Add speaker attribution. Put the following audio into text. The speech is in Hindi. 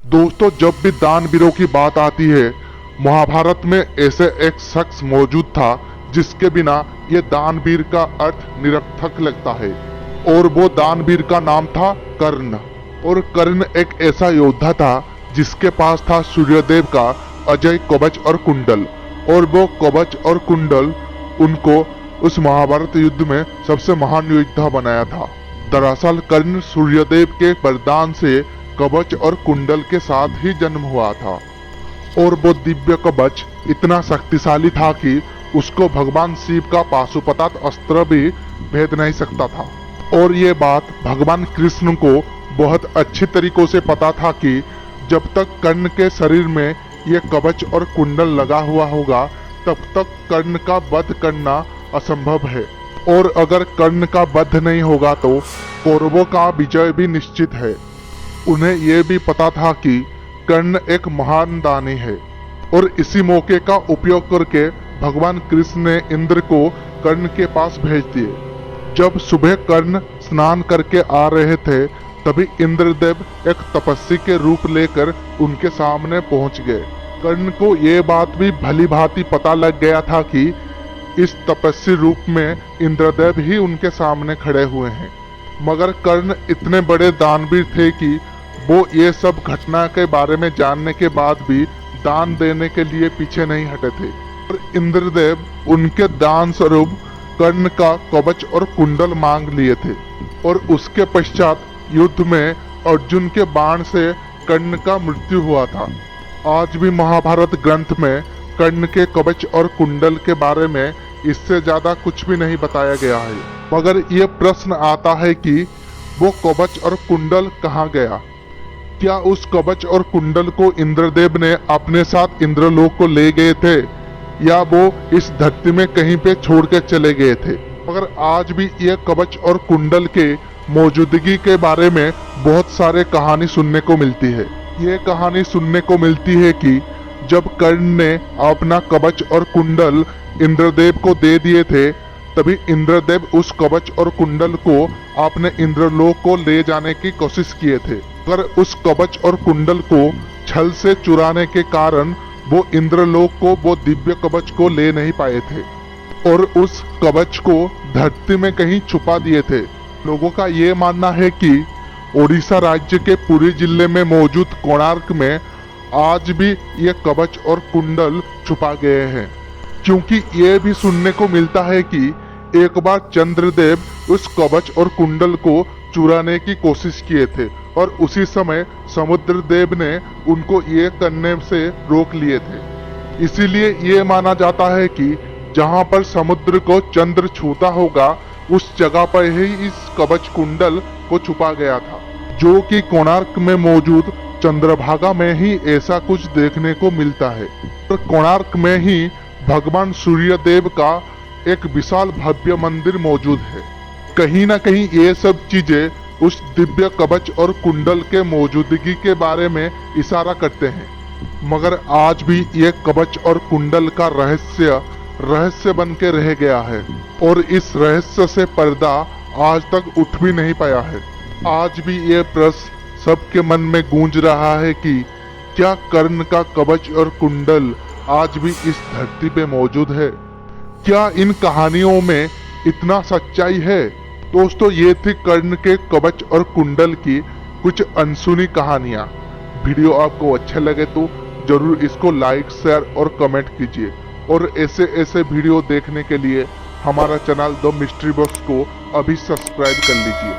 Speaker 1: दोस्तों, जब भी दानवीरों की बात आती है, महाभारत में ऐसे एक शख्स मौजूद था जिसके बिना ये दानवीर का अर्थ निरर्थक लगता है। और वो दानवीर का नाम था कर्ण। और कर्ण एक ऐसा योद्धा था जिसके पास था सूर्यदेव का अजय कवच और कुंडल। और वो कवच और कुंडल उनको उस महाभारत युद्ध में सबसे महान योद्धा बनाया था। दरअसल कर्ण सूर्यदेव के वरदान से कवच और कुंडल के साथ ही जन्म हुआ था। और वो दिव्य कवच इतना शक्तिशाली था कि उसको भगवान शिव का पाशुपतास्त्र अस्त्र भी भेद नहीं सकता था। और ये बात भगवान कृष्ण को बहुत अच्छी तरीकों से पता था कि जब तक कर्ण के शरीर में ये कवच और कुंडल लगा हुआ होगा तब तक कर्ण का वध करना असंभव है। और अगर कर्ण का वध नहीं होगा तो कौरवों का विजय भी निश्चित है। उन्हें यह भी पता था कि कर्ण एक महान दानी है। और इसी मौके का उपयोग करके भगवान कृष्ण ने इंद्र को कर्ण के पास भेज दिए। जब सुबह कर्ण स्नान करके आ रहे थे तभी इंद्रदेव एक तपस्वी के रूप लेकर उनके सामने पहुंच गए। कर्ण को ये बात भी भली भांति पता लग गया था कि इस तपस्वी रूप में इंद्रदेव ही उनके सामने खड़े हुए हैं। मगर कर्ण इतने बड़े दानवीर थे कि वो ये सब घटना के बारे में जानने के बाद भी दान देने के लिए पीछे नहीं हटे थे। और इंद्रदेव उनके दान स्वरूप कर्ण का कवच और कुंडल मांग लिए थे। और उसके पश्चात युद्ध में अर्जुन के बाण से कर्ण का मृत्यु हुआ था। आज भी महाभारत ग्रंथ में कर्ण के कवच और कुंडल के बारे में इससे ज्यादा कुछ भी नहीं बताया गया है। मगर ये प्रश्न आता है कि वो कवच और कुंडल कहाँ गया? क्या उस कवच और कुंडल को इंद्रदेव ने अपने साथ इंद्रलोक को ले गए थे या वो इस धरती में कहीं पे छोड़ के चले गए थे? मगर आज भी ये कवच और कुंडल के मौजूदगी के बारे में बहुत सारे कहानी सुनने को मिलती है। ये कहानी सुनने को मिलती है कि जब कर्ण ने अपना कवच और कुंडल इंद्रदेव को दे दिए थे तभी इंद्रदेव उस कवच और कुंडल को अपने इंद्रलोक को ले जाने की कोशिश किए थे। पर उस कवच और कुंडल को छल से चुराने के कारण वो इंद्रलोक को वो दिव्य कवच को ले नहीं पाए थे और उस कवच को धरती में कहीं छुपा दिए थे। लोगों का ये मानना है कि ओडिशा राज्य के पुरी जिले में मौजूद कोणार्क में आज भी ये कवच और कुंडल छुपा गए हैं। क्योंकि ये भी सुनने को मिलता है कि एक बार चंद्रदेव उस कवच और कुंडल को चुराने की कोशिश किए थे और उसी समय समुद्र देव ने उनको ये करने से रोक लिए थे। इसीलिए ये माना जाता है कि जहाँ पर समुद्र को चंद्र छूता होगा उस जगह पर ही इस कवच कुंडल को छुपा गया था, जो कि कोणार्क में मौजूद चंद्रभागा में ही ऐसा कुछ देखने को मिलता है। और कोणार्क में ही भगवान सूर्यदेव का एक विशाल भव्य मंदिर मौजूद है। कहीं ना कहीं ये सब चीजें उस दिव्य कवच और कुंडल के मौजूदगी के बारे में इशारा करते हैं। मगर आज भी ये कवच और कुंडल का रहस्य बन के रह गया है और इस रहस्य से पर्दा आज तक उठ भी नहीं पाया है। आज भी ये प्रश्न सबके मन में गूंज रहा है कि क्या कर्ण का कवच और कुंडल आज भी इस धरती पे मौजूद है? क्या इन कहानियों में इतना सच्चाई है? दोस्तों, ये थी कर्ण के कवच और कुंडल की कुछ अनसुनी कहानियां। वीडियो आपको अच्छे लगे तो जरूर इसको लाइक, शेयर और कमेंट कीजिए। और ऐसे वीडियो देखने के लिए हमारा चैनल द मिस्ट्री बॉक्स को अभी सब्सक्राइब कर लीजिए।